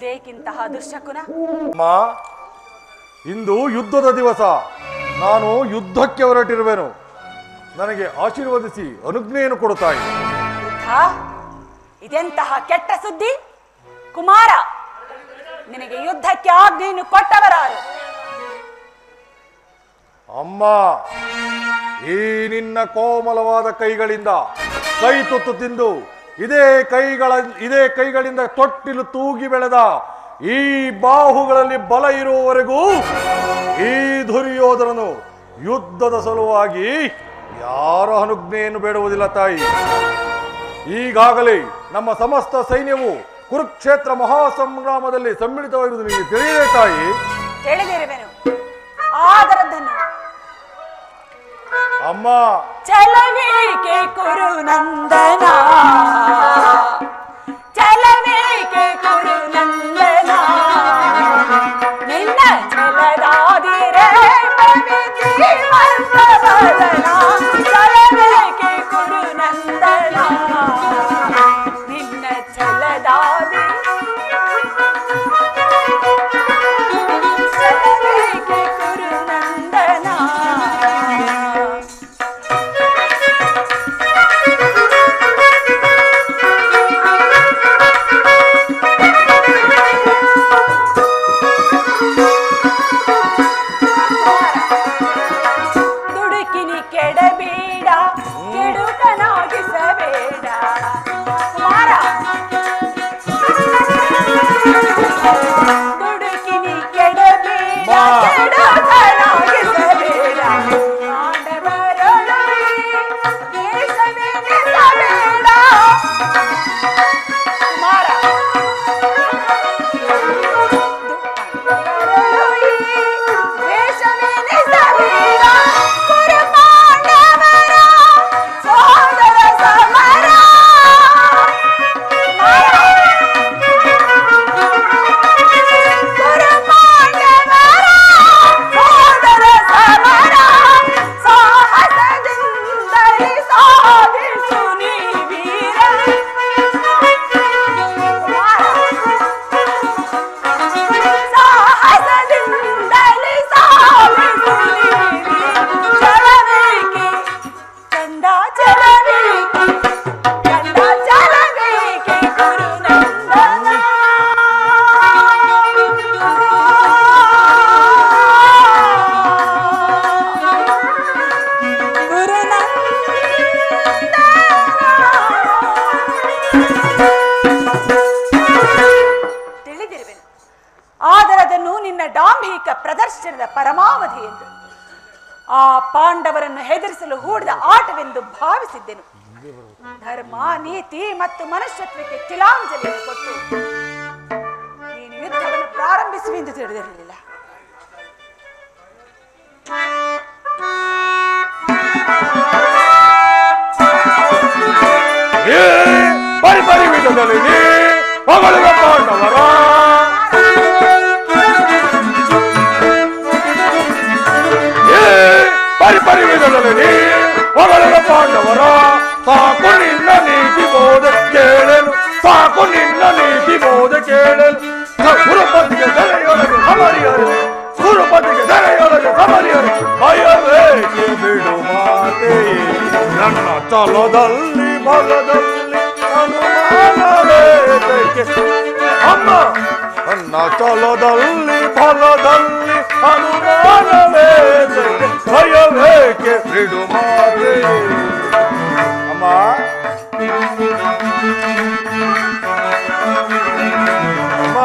ಇದೇಕಿಂತಹ ದುಶ್ಶಕುನ? ಅಮ್ಮ, ಇಂದು ಯುದ್ಧದ ದಿವಸ. ನಾನು ಯುದ್ಧಕ್ಕೆ ಹೊರಟಿರುವೆನು. ನನಗೆ ಆಶೀರ್ವದಿಸಿ ಅನುಜ್ಞೆಯನ್ನು ಕೊಡುತ್ತಾಯಿ. ಯುದ್ಧ? ಇದೆಂತಹ ಕೆಟ್ಟ ಸುದ್ದಿ? ಕುಮಾರ, ನಿನಗೆ ಯುದ್ಧಕ್ಕೆ ಆಜ್ಞೆಯನ್ನು ಕೊಟ್ಟವರಾರು? ಅಮ್ಮ, ಈ ನಿನ್ನ ಕೋಮಲವಾದ ಕೈಗಳಿಂದ ಕೈ ತುತ್ತು ತಿಂದು ಇದೇ ಕೈಗಳಿಂದ ತೊಟ್ಟಿಲು ತೂಗಿ ಬೆಳೆದ ಈ ಬಾಹುಗಳಲ್ಲಿ ಬಲ ಇರುವವರೆಗೂ ಈ ದುರ್ಯೋಧನನು ಯುದ್ಧದ ಸಲುವಾಗಿ ಯಾರ ಅನುಜ್ಞೆಯನ್ನು ಬೇಡುವುದಿಲ್ಲ ತಾಯಿ. ಈಗಾಗಲೇ ನಮ್ಮ ಸಮಸ್ತ ಸೈನ್ಯವು ಕುರುಕ್ಷೇತ್ರ ಮಹಾಸಂಗ್ರಾಮದಲ್ಲಿ ಸಮ್ಮಿಳಿತವಾಗಿರುವುದು ನಿಮಗೆ ತಿಳಿಯದೆ ತಾಯಿ? ತಿಳಿದಿರುವೆನು. ಆದರದನ್ನು ಅಮ್ಮ, ಚಲವೇಕೆ ಕುರು ನಂದನ, ಚಲವೇಕೆ ಕುರು ನಂದನ, ನಿನ್ನ ಚಲದಾದಿರೆ ಚಲವೇಕೆ ಕುರು ನಂದನ, ನಿನ್ನ ಚಲದಾದಿ ಚಲವೇಕೆ ಕುರು ನಂದನ. ಪ್ರದರ್ಶನದ ಪರಮಾವಧಿ ಎಂದು ಆ ಪಾಂಡವರನ್ನು ಹೆದರಿಸಲು ಹೂಡಿದ ಆಟವೆಂದು ಭಾವಿಸಿದ್ದೆನು. ಧರ್ಮ, ನೀತಿ ಮತ್ತು ಮನುಷ್ಯತ್ವಕ್ಕೆ ತಿಲಾಂಜಲಿಯನ್ನು ಕೊಟ್ಟು ನೀನು ಯುದ್ಧವನ್ನು ಪ್ರಾರಂಭಿಸುವೆಂದು ತಿಳಿದಿರಲಿಲ್ಲ. ಪಾಂಡವರ ಸಾಕು ನಿನ್ನ ನೀತಿ ಬೋಧ ಕೇಳಲು, ಸಾಕು ನಿನ್ನ ನೀತಿ ಬೋಧ ಕೇಳಲು. ಗುರುಪತಿಗೆ ದರೆಯೊಳಗೆ ಸಮರಿಯರು, ಗುರುಪತಿಗೆ ದರೆಯೊಳಗೆ ಸಮರಿಯರು. ಭಯವೇಕೆ ಬಿಡು ಮಾತೆ, ನನ್ನ ಛಲದಲ್ಲಿ ಬಲದಲ್ಲಿ ಅನುಮಾನವೇತಕ್ಕೆ. ಅಮ್ಮ, ನನ್ನ ಛಲದಲ್ಲಿ ಬಲದಲ್ಲಿ ಅನುಮಾನವೇತಕ್ಕೆ. ಭಯವೇಕೆ ಬಿಡು ಮಾತೆ. ಅಮ್ಮ, ಅಮ್ಮ,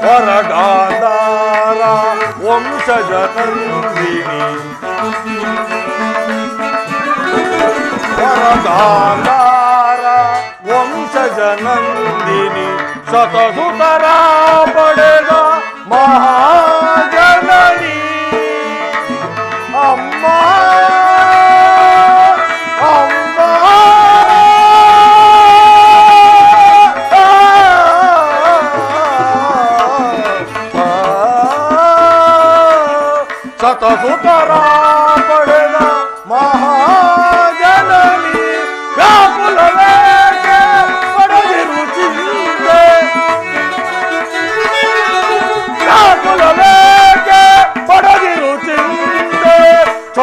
ವರಗಾಂಧಾರ ವಂಶಜ ನಂದಿನಿ, ವರಗಾಂಧಾರ ವಂಶಜ ನಂದಿನಿ, ಶತಸುತರ ಪಡೆದ ಮಹಾಜನನಿ. ಅಮ್ಮ, ಅಮ್ಮ, ಶತಸುತರ ಪಡೆದ ಮಹಾಜನನಿ. ವ್ಯಾಕುಲವೇಗೆ ಪಡೆದಿರು ಚಿಂತೆ,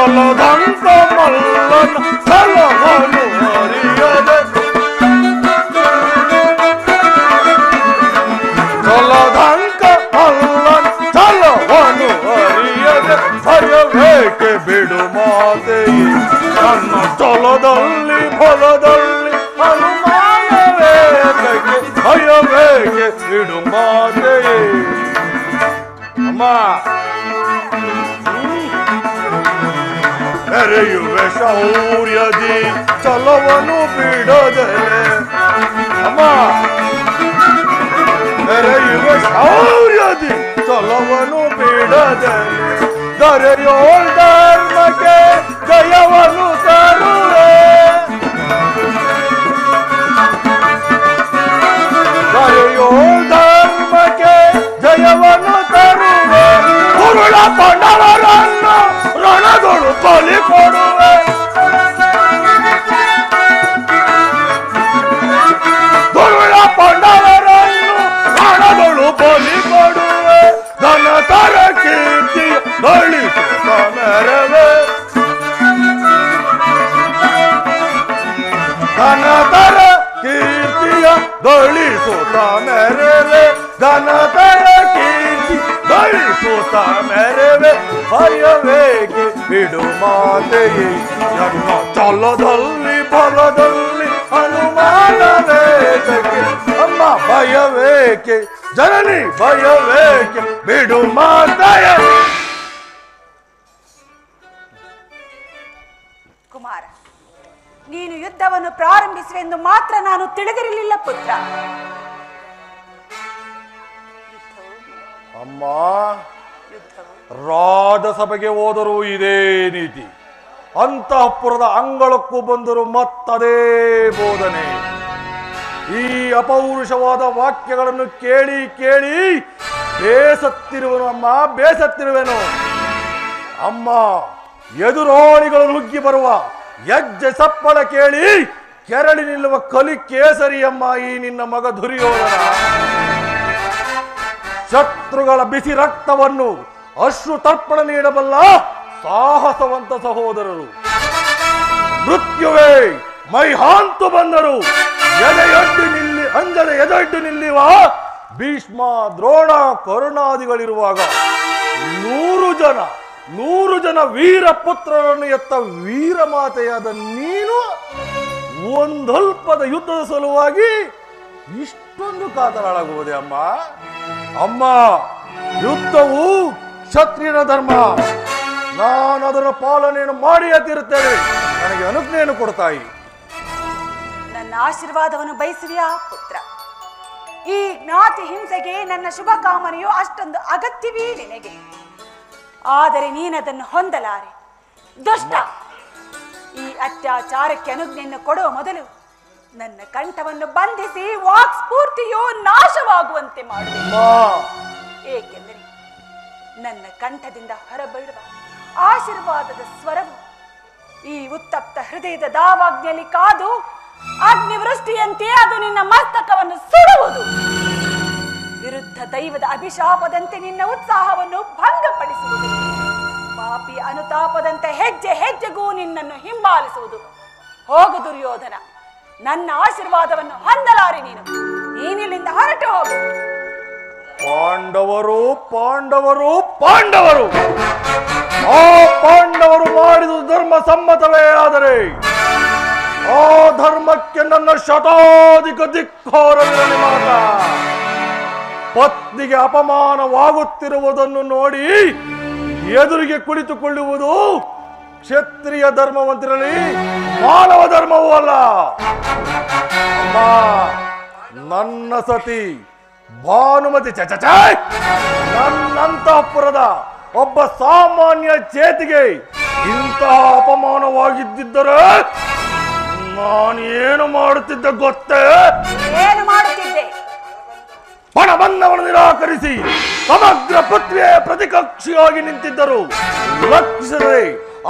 ಜಲದಂತ ಮಲ್ಲನ ಛಲವನ್ನು ಅರಿಯದೆ ಜಲದಂಕ ಮಲ್ಲನ ಛಲವನ್ನು ಅರಿಯದೆ ಭಯವೇಕೆ ಬಿಡು ಮಾತೆಯೇ ನನ್ನ ಛಲದಲ್ಲಿ ಫಲದಲ್ಲಿ ಅನುಮಾನವೇಕೆ ಭಯವೇಕೆ ಬಿಡು ಮಾತೆಯೇ ಅಮ್ಮ ಮೆರೆಯುವೆ ಶೌರ್ಯದಿ ಛಲವನ್ನು ಬಿಡದೆ ಅಮ್ಮ ಮೆರೆಯುವೆ ಶೌರ್ಯದಿ ಛಲವನ್ನು ಬಿಡದೆ ದರೆಯೋಳ್ ಧರ್ಮಕ್ಕೆ ಜಯವನ್ನು ತರುವೆ ದರೆಯೋಳ್ ಧರ್ಮಕ್ಕೆ ಜಯವನ್ನು ತರುವೆ ಕುರುಳ ಪಾಂಡವರನ್ನು ರಣಗಳು ಬಲಿ ಕೊಡುವೆ ಕುರುಳ ಪಾಂಡವರನ್ನು ರಣಗಳು ಬಲಿ ಕೊಡುವೆ ಧನ ತರ ಕೀರ್ತಿ ಗಳಿಸುತ್ತ ಮೆರವೆ ಧನ ತರ ಕೀರ್ತಿಯ ಗಳಿಸುತ್ತ ಮೆರವೆ ಧನ ತರ ಕೀರ್ತಿ ಗಳಿಸುತ್ತ ಮೆರವೆ ಭಯವೇಗೆ ಬಿಡು ಮಾತೆಯೇ ನನ್ನ ಛಲದಲ್ಲಿ ಫಲದಲ್ಲಿ ಅನುಮಾನವೇಕೆ ಅಮ್ಮ ಭಯವೇಕೆ ಜನನಿ ಭಯವೇಕೆ ಬಿಡು ಮಾತೆಯೇ ಕುಮಾರ ನೀನು ಯುದ್ಧವನ್ನು ಪ್ರಾರಂಭಿಸುವೆಂದು ಮಾತ್ರ ನಾನು ತಿಳಿದಿರಲಿಲ್ಲ ಪುತ್ರ ಅಮ್ಮ ರಾಜಸಭೆಗೆ ಹೋದರೂ ಇದೇ ನೀತಿ ಅಂತಃಪುರದ ಅಂಗಳಕ್ಕೂ ಬಂದರೂ ಮತ್ತದೇ ಬೋಧನೆ ಈ ಅಪೌರುಷವಾದ ವಾಕ್ಯಗಳನ್ನು ಕೇಳಿ ಕೇಳಿ ಬೇಸತ್ತಿರುವನು ಅಮ್ಮ ಬೇಸತ್ತಿರುವೆನು ಅಮ್ಮ ಎದುರಾಳಿಗಳು ನುಗ್ಗಿ ಬರುವ ಹೆಜ್ಜೆ ಸಪ್ಪಳ ಕೇಳಿ ಕೆರಳಿ ನಿಲ್ಲುವ ಕಲಿ ಕೇಸರಿಯಮ್ಮ ಈ ನಿನ್ನ ಮಗ ದುರ್ಯೋಧನ ಶತ್ರುಗಳ ಬಿಸಿ ರಕ್ತವನ್ನು ಅಶ್ರು ತರ್ಪಣ ನೀಡಬಲ್ಲ ಸಾಹಸವಂತ ಸಹೋದರರು ಮೃತ್ಯುವೇ ಮೈಹಾಂತು ಬಂದರು ಎದೆಯೊಡ್ಡಿ ನಿಲ್ಲಿ ಅಂಜದೆ ಎದೊಡ್ಡಿ ನಿಲ್ಲಿವ ಭೀಷ್ಮ ದ್ರೋಣ ಕರುಣಾದಿಗಳಿರುವಾಗ 100 ಜನ ವೀರ ಪುತ್ರರನ್ನು ಎತ್ತ ವೀರಮಾತೆಯಾದ ನೀನು ಒಂದಲ್ಪದ ಯುದ್ಧದ ಸಲುವಾಗಿ ಇಷ್ಟೊಂದು ಕಾತರಾಗುವುದೇ ಅಮ್ಮ ಅಮ್ಮ ಯುದ್ಧವು ಕ್ಷತ್ರಿಯನ ಧರ್ಮ ನಾನು ಅದರ ಪಾಲನೆಯನ್ನು ಮಾಡಿಯೇ ತೀರುತ್ತೇನೆ ನನಗೆ ಅನುಜ್ಞೆಯನ್ನು ಕೊಡ್ತಾಯಿ ನನ್ನ ಆಶೀರ್ವಾದವನ್ನು ಬಯಸುವಿಯಾ ಪುತ್ರ ಈ ಜ್ಞಾತಿ ಹಿಂಸೆಗೆ ನನ್ನ ಶುಭ ಕಾಮನೆಯು ಅಷ್ಟೊಂದು ಅಗತ್ಯವೇ ನಿನಗೆ ಆದರೆ ನೀನದನ್ನು ಹೊಂದಲಾರೆ ದುಷ್ಟ ಈ ಅತ್ಯಾಚಾರಕ್ಕೆ ಅನುಜ್ಞೆಯನ್ನು ಕೊಡುವ ಮೊದಲು ನನ್ನ ಕಂಠವನ್ನು ಬಂಧಿಸಿ ವಾಕ್ ಸ್ಫೂರ್ತಿಯು ನಾಶವಾಗುವಂತೆ ಮಾಡುವ ಏಕೆಂದರೆ ನನ್ನ ಕಂಠದಿಂದ ಹೊರಬೀಳುವ ಆಶೀರ್ವಾದದ ಸ್ವರವು ಈ ಉತ್ತಪ್ತ ಹೃದಯದ ದಾವಾಗ್ನಿಯಲ್ಲಿ ಕಾದು ಅಗ್ನಿವೃಷ್ಟಿಯಂತೆ ಅದು ನಿನ್ನ ಮಸ್ತಕವನ್ನು ಸುಡುವುದು ವಿರುದ್ಧ ದೈವದ ಅಭಿಶಾಪದಂತೆ ನಿನ್ನ ಉತ್ಸಾಹವನ್ನು ಭಂಗಪಡಿಸುವುದು ಪಾಪಿ ಅನುತಾಪದಂತೆ ಹೆಜ್ಜೆ ಹೆಜ್ಜೆಗೂ ನಿನ್ನನ್ನು ಹಿಂಬಾಲಿಸುವುದು ಹೋಗು ದುರ್ಯೋಧನ ನನ್ನ ಆಶೀರ್ವಾದವನ್ನು ಹೊಂದಲಾರೆ ನೀನಿಲ್ಲಿಂದ ಹೊರಟು ಹೋಗು ಪಾಂಡವರು ಪಾಂಡವರು ಪಾಂಡವರು ಆ ಪಾಂಡವರು ಮಾಡಿದ ಧರ್ಮ ಸಮ್ಮತವೇ ಆದರೆ ಆ ಧರ್ಮಕ್ಕೆ ನನ್ನ ಶತಾಧಿಕ ಧಿಕ್ಕಾರವಿರಲಿ ಮಾತ ಪತ್ನಿಗೆ ಅಪಮಾನವಾಗುತ್ತಿರುವುದನ್ನು ನೋಡಿ ಎದುರಿಗೆ ಕುಳಿತುಕೊಳ್ಳುವುದು ಕ್ಷತ್ರಿಯ ಧರ್ಮವಂತಿರಲಿ ಮಾನವ ಧರ್ಮವೂ ಅಲ್ಲ ಅಮ್ಮ ನನ್ನ ಸತಿ ಭಾನುಮತಿ ಚಚ ನನ್ನಂತಃಪುರದ ಒಬ್ಬ ಸಾಮಾನ್ಯ ಚೇತಿಗೆ ಇಂತಹ ಅಪಮಾನವಾಗಿದ್ದರೆ ನಾನೇನು ಮಾಡುತ್ತಿದ್ದೆ ಗೊತ್ತೇ ಏನು ಮಾಡುತ್ತಿದ್ದೆ ಪಣಬಂಧವನ್ನು ನಿರಾಕರಿಸಿ ಸಮಗ್ರ ಪೃಥ್ವಿಯ ಪ್ರತಿಕಕ್ಷಿಯಾಗಿ ನಿಂತಿದ್ದರು ಲಕ್ಷಿಸದೆ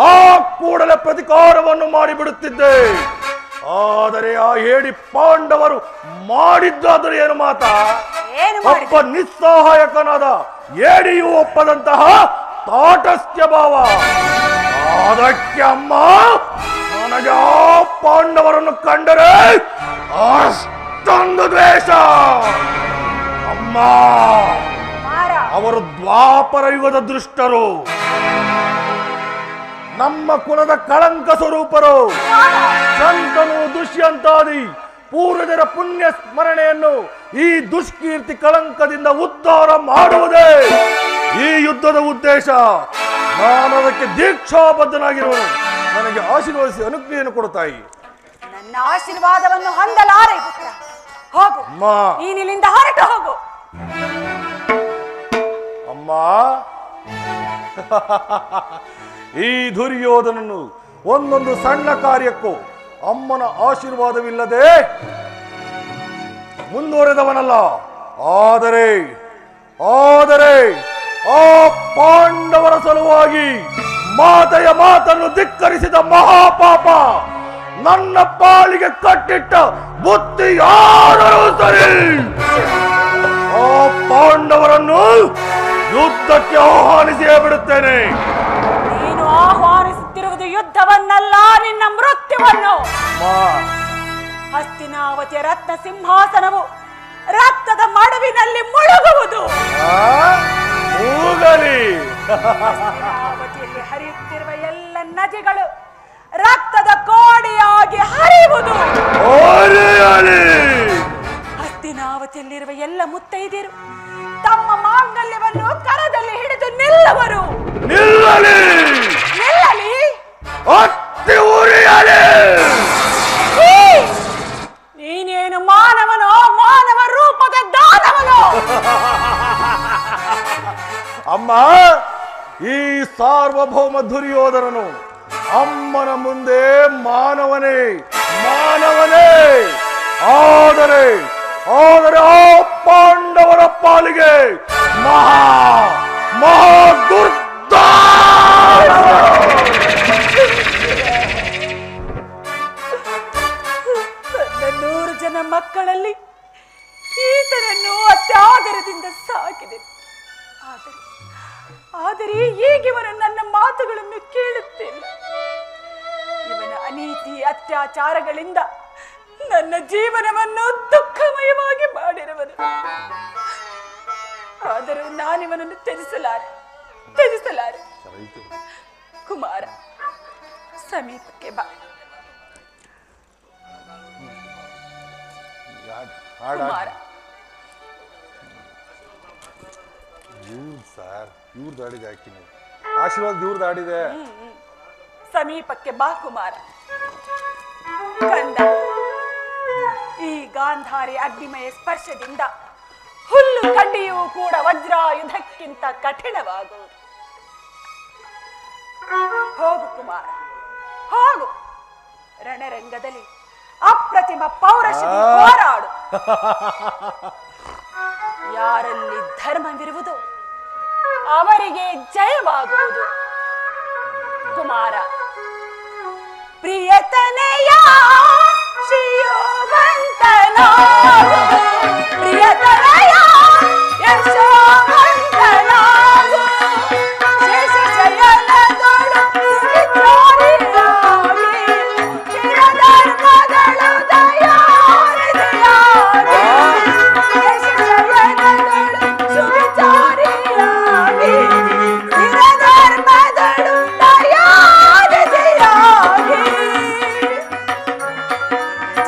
ಆ ಕೂಡಲೇ ಪ್ರತಿಕಾರವನ್ನು ಮಾಡಿಬಿಡುತ್ತಿದ್ದೆ ಆದರೆ ಆ ಹೇಡಿ ಪಾಂಡವರು ಮಾಡಿದ್ದಾದರೂ ಏನು ಮಾತಾ ಒಬ್ಬ ನಿಸ್ಸಹಾಯಕನಾದ ಏಡಿಯು ಒಪ್ಪದಂತಹ ತಾಟಸ್ಥ್ಯ ಭಾವ ಅದಕ್ಕೆ ಅಮ್ಮ ನನಗೆ ಆ ಪಾಂಡವರನ್ನು ಕಂಡರೆ ಅಷ್ಟೊಂದು ದ್ವೇಷ. ಅಮ್ಮ ಅವರು ದ್ವಾಪರ ಯುಗದ ದುಷ್ಟರು, ನಮ್ಮ ಕುಲದ ಕಳಂಕ ಸ್ವರೂಪರು. ಶಂತನು ದುಷ್ಯಂತಾದಿ ಪೂರ್ವಜರ ಪುಣ್ಯ ಸ್ಮರಣೆಯನ್ನು ಈ ದುಷ್ಕೀರ್ತಿ ಕಳಂಕದಿಂದ ಉದ್ಧಾರ ಮಾಡುವುದೇ ಈ ಯುದ್ಧದ ಉದ್ದೇಶ. ನಾನು ಅದಕ್ಕೆ ದೀಕ್ಷಾಬದ್ಧನಾಗಿರುವನು. ನನಗೆ ಆಶೀರ್ವದಿಸಿ ಅನುಜ್ಞೆಯನ್ನು ಕೊಡುತ್ತಾಯಿ. ನನ್ನ ಆಶೀರ್ವಾದವನ್ನು ಹೊಂದಲಾರೆ ಪುತ್ರ. ಹೋಗು, ನೀನಿಲ್ಲಿಂದ ಹೊರಟು ಹೋಗು. ಅಮ್ಮ, ಈ ದುರ್ಯೋಧನನು ಒಂದೊಂದು ಸಣ್ಣ ಕಾರ್ಯಕ್ಕೂ ಅಮ್ಮನ ಆಶೀರ್ವಾದವಿಲ್ಲದೆ ಮುಂದುವರೆದವನಲ್ಲ. ಆದರೆ ಆ ಪಾಂಡವರ ಸಲುವಾಗಿ ಮಾತೆಯ ಮಾತನ್ನು ಧಿಕ್ಕರಿಸಿದ ಮಹಾಪಾಪ ನನ್ನ ಪಾಲಿಗೆ ಕಟ್ಟಿಟ್ಟ ಬುದ್ಧಿ ಯಾರೂ ಸರಿ. ಆ ಪಾಂಡವರನ್ನು ಯುದ್ಧಕ್ಕೆ ಆಹ್ವಾನಿಸಿಯೇ ಬಿಡುತ್ತೇನೆ. ನೀನು ಆಹ್ವಾನಿಸುತ್ತಿರುವುದು ಯುದ್ಧವನ್ನಲ್ಲ, ನಿನ್ನ ಮೃತ್ಯುವನ್ನು. ಹಸ್ತಿನಾವತಿಯ ರತ್ನ ಸಿಂಹಾಸನವು ರಕ್ತದ ಮಡುವಿನಲ್ಲಿ ಮುಳುಗುವುದು. ಹಸ್ತಿನಾವತಿಯಲ್ಲಿ ಹರಿಯುತ್ತಿರುವ ಎಲ್ಲ ನದಿಗಳು ರಕ್ತದ ಕೋಡಿಯಾಗಿ ಹರಿಯುವುದು. ಹಸ್ತಿನಾವತಿಯಲ್ಲಿರುವ ಎಲ್ಲ ಮುತ್ತೈದೆಯರು ತಮ್ಮ ಮಾಂಗಲ್ಯವನ್ನು ಕರದಲ್ಲಿ ಹಿಡಿದು ನಿಲ್ಲುವರು. ನಿಲ್ಲಲಿ. ನೀನೇನು ಮಾನವನೋ, ಮಾನವ ರೂಪದ ದಾನವನೋ? ಅಮ್ಮ, ಈ ಸಾರ್ವಭೌಮ ದುರ್ಯೋಧನನು ಅಮ್ಮನ ಮುಂದೆ ಮಾನವನೇ. ಆದರೆ ಆ ಪಾಂಡವರ ಪಾಲಿಗೆ ಮಹಾ ದುರ್ದ. ನನ್ನ 100 ಜನ ಮಕ್ಕಳಲ್ಲಿ ಈತನನ್ನು ಅತ್ಯಾದರದಿಂದ ಸಾಕಿದೆ. ಆದರೆ ಈಗಿವನು ನನ್ನ ಮಾತುಗಳನ್ನು ಕೇಳುತ್ತಿಲ್ಲ. ಇವನ ಅನೀತಿ ಅತ್ಯಾಚಾರಗಳಿಂದ ನನ್ನ ಜೀವನವನ್ನು ದುಃಖಮಯವಾಗಿ ಮಾಡಿರುವನು. ಆದರೂ ನಾನಿವನನ್ನು ತ್ಯಜಿಸಲಾರೆ. ಕುಮಾರ, ಸಮೀಪಕ್ಕೆ ಬಾ. ಕುಮಾರ, ಇವ್ರು ದಾಡಿದೆ ಹಾಕಿನಿ. ಆಶೀರ್ವಾದ ಇವ್ರು ದಾಡಿದೆ. ಸಮೀಪಕ್ಕೆ ಬಾ ಕುಮಾರ. ಕಂದ, ಈ ಗಾಂಧಾರಿ ಅಗ್ನಿಮಯ ಸ್ಪರ್ಶದಿಂದ ಹುಲ್ಲು ಕಡ್ಡಿಯೂ ಕೂಡ ವಜ್ರಾಯುಧಕ್ಕಿಂತ ಕಠಿಣವಾಗುವುದು. ಹೋಗು ಕುಮಾರ, ಹೋಗು. ರಣರಂಗದಲ್ಲಿ ಅಪ್ರತಿಮ ಪೌರುಷದಿ ಹೋರಾಡು. ಯಾರಲ್ಲಿ ಧರ್ಮವಿರುವುದು ಅವರಿಗೆ ಜಯವಾಗುವುದು. ಕುಮಾರ, ಪ್ರಿಯತನೆಯ ಶ್ರೀಯೋವಂತನಾಗು, ಪ್ರಿಯತನೆಯ ಯಶೋವಂತನಾಗು, ಶೇಷ ಶಯನದೊಳು ಸುವಿಚಾರಿಯಾಗಿ, ಚಿರಧರ್ಮದಳು ದಯಾನಿಧಿಯಾಗಿ, ಶೇಷ ಶಯನದೊಳು ಸುವಿಚಾರಿಯಾಗಿ, ಚಿರಧರ್ಮದಳು ದಯಾನಿಧಿಯಾಗಿ,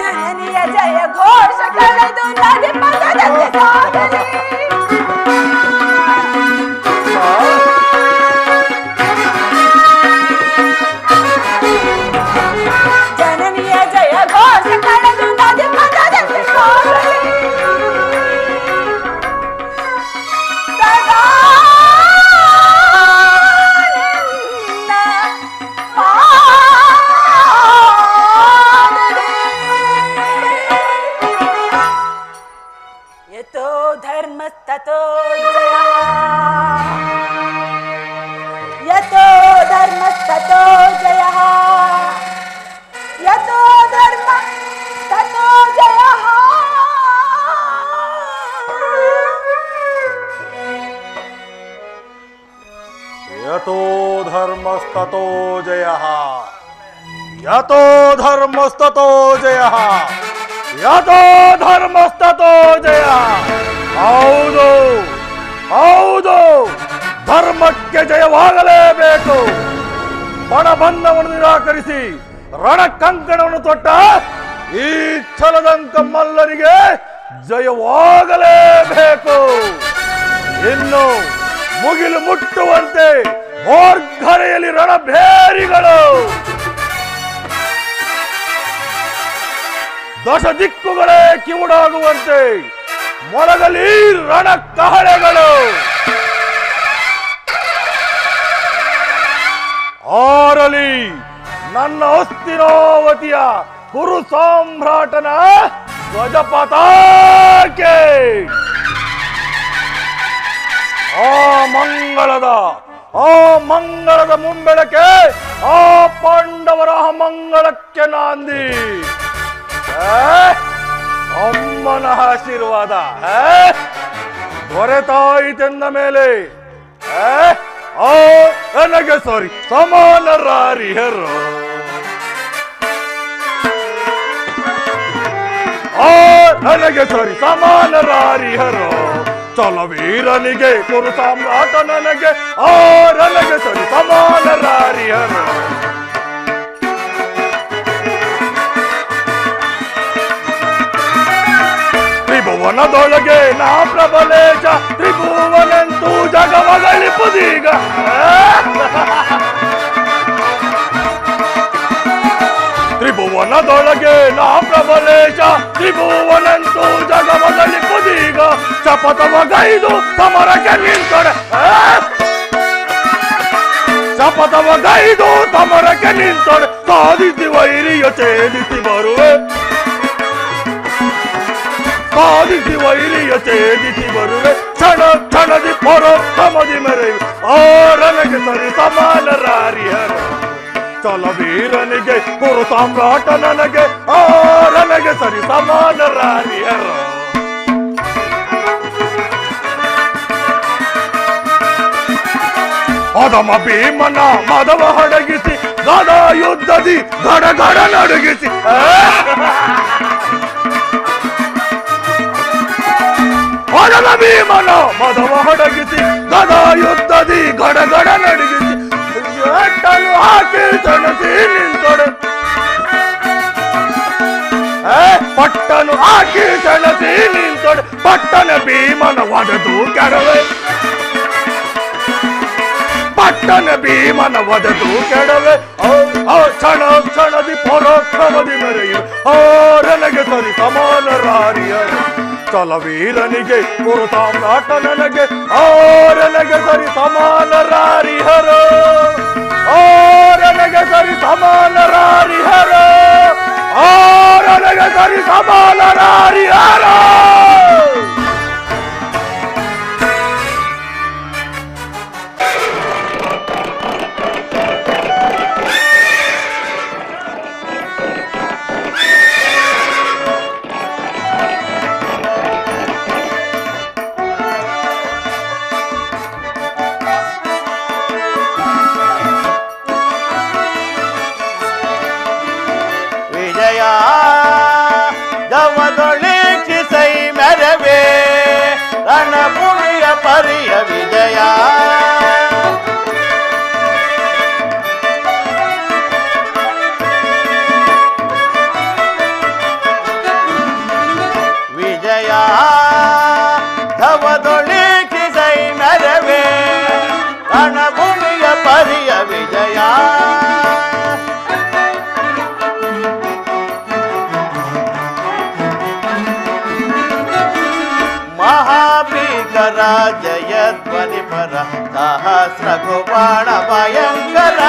ಜನನಿಯ ಜಯ ಘೋಷ ಕಳೆದು ಜಯ ಯತೋ ಧರ್ಮಸ್ತತೋ ಜಯ ಯತೋ ಧರ್ಮಸ್ತತೋ ಜಯ. ಹೌದು ಹೌದು, ಧರ್ಮಕ್ಕೆ ಜಯವಾಗಲೇಬೇಕು. ಪಣಬಂಧವನ್ನು ನಿರಾಕರಿಸಿ ರಣಕಂಕಣವನ್ನು ತೊಟ್ಟ ಈ ಛಲದಂಕ ಮಲ್ಲರಿಗೆ ಜಯವಾಗಲೇಬೇಕು. ಇನ್ನು ಮುಗಿಲು ಮುಟ್ಟುವಂತೆ ಹೋರ್ಗರೆಯಲ್ಲಿ ರಣಭೇರಿಗಳು, ದಶ ದಿಕ್ಕುಗಳೇ ಕಿವುಡಾಗುವಂತೆ ಮೊಳಗಲಿ ರಣ ಕಹಳೆಗಳು. ಆರಲಿ ನನ್ನ ಹಸ್ತಿನಾವತಿಯ ಕುರು ಸಾಮ್ರಾಟನ ಧ್ವಜಪತಾಕೆ. ಆ ಮಂಗಳದ ಮುಂಬೆಳಕೆ ಆ ಪಾಂಡವರ ಮಂಗಳಕ್ಕೆ ನಾಂದಿ. ಅಮ್ಮನ ಆಶೀರ್ವಾದ ದೊರೆತಾಯಿತೆಂದ ಮೇಲೆ ನನಗೆ ಸಾರಿ ಸಮಾನರಾರಿಯರು. ನನಗೆ ಸರಿ ಸಮಾನರಾರಿಯರು. ಚಲವೀರನಿಗೆ ಕುರು ಸಾಮ್ರಾಟ ನನಗೆ ನನಗೆ ಸರಿ ಸಮಾನರಾರಿಯರು. ತ್ರಿಭುವನದೊಳಗೆ ನಾ ಪ್ರಬಲೇಶ, ತ್ರಿಭುವನೆಂತೂ ಜಗವಗಳಿಪುದೀಗ. ತ್ರಿಭುವನದೊಳಗೆ ನಾ ಪ್ರಬಲೇಶ, ತ್ರಿಭುವನೆಂತೂ ಜಗವಗಳಿಪುದೀಗ. ಶಪಥವಗೈದು ಸಮರಕ್ಕೆ ನಿಂತೊಡೆ, ಶಪಥವಗೈದು ಸಮರಕ್ಕೆ ನಿಂತೊಡೆ. ಸಾಧಿಸಿ ವೈರಿಯ ಛೇದಿಸಿ ಬರುವೆ, ಸಾಧಿಸಿ ವೈರಿಯ ಛೇದಿಸಿ ಬರುವೆ. ಕ್ಷಣ ಕ್ಷಣದಿ ಪರೋಕ್ಷಮದಿ ಮೆರೆಯು ನನಗೆ ಸರಿ ಸಮಾನರಾರಿಯರು. ಚಲವೀರನಿಗೆ ಕುರು ಸಾಮ್ರಾಟ ನನಗೆ ನನಗೆ ಸರಿ ಸಮಾನರಾರಿಯರು. ಅದಮ ಭೀಮನ ಮದವ ಹಡಗಿಸಿ ಗದಾ ಯುದ್ಧದಿ ಗಡಗಡ ನಡುಗಿಸಿ. ಅದಮ ಭೀಮನ ಮದವ ಹಡಗಿಸಿ ಗದಾ ಯುದ್ಧದಿ ಗಡಗಡ ನಡುಗಿಸಿ. ಎಟ್ಟಲು ಹಾಕಿ ತಣಸಿ ನಿಂತೊಡೆ, ಪಟ್ಟನು ಹಾಕಿ ತಣಸಿ ನಿಂತೊಡೆ. ಪಟ್ಟನ ಭೀಮನ ಒಡೆದು ಕೆಡವೆ, ಪಟ್ಟನ ಭೀಮನ ಒಡೆದು ಕೆಡವೆ. ಕ್ಷಣ ಕ್ಷಣದಿ ಪರೋಕ್ಷಮದಿ ಮೆರೆಯು ನನಗೆ ಸರಿ ಸಮಾನರಾರಿಯರು. ಚಲವೀರನಿಗೆ ಕುರು ಸಾಮ್ರಾಟ ನನಗೆ ನನಗೆ ಸರಿ ಸಮಾನರಾರಿಹರು. ನನಗೆ ಸರಿ ಸಮಾನರಾರಿಹರು. ನನಗೆ ಸರಿ ಸಮಾನರಾರಿಹರು. ದವದೊಳಿಸೈ ಮೆರವೇ ರಣಭೂಮಿಯ ಪರಿಯ ವಿಜಯ. ವಿಜಯ ಧವದೊಳಿಸೈ ಮೆರವೇ ರಣಭೂಮಿಯ ಪರಿಯ ವಿಜಯ. ಮಹಾಭೀಕರ ಜಯಧ್ವನಿ ಪರ ಸಹಸ್ರ ಕುಬಾಣ ಭಯಂಕರ.